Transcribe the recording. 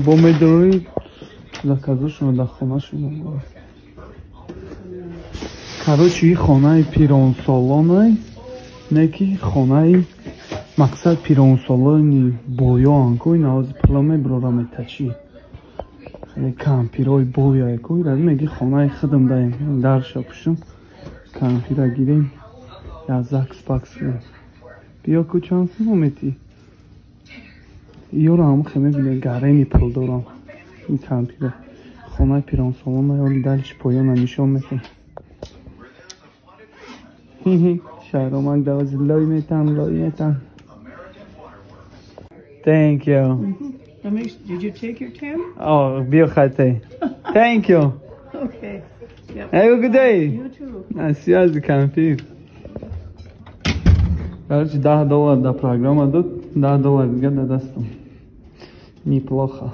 با مداری заказушон дар хонашон. Короче, хонаи пиронсолоне, не ки хонаи мақсад пиронсолони боён ко ин аз пламе брораме тачи. Хеле кампирои боя ко ин меги хонаи хидам даим дар шапшум. Кампира гирем. Я закс пакс. Бия кучан момети. Ёрам хеме бине гарени пул дорам. این کمپیره خونه پیران سالان یالی دلش پایان نمیشون میتون شهرامک دوازی لای میتن Thank you. Did you take your Tim? Oh, بیا خطه. Thank you. Okay. Yep. Have a good day. You too. نسی از کمپیر برچه $10 در پروگرام داد $10 دیگه دستم неплохо.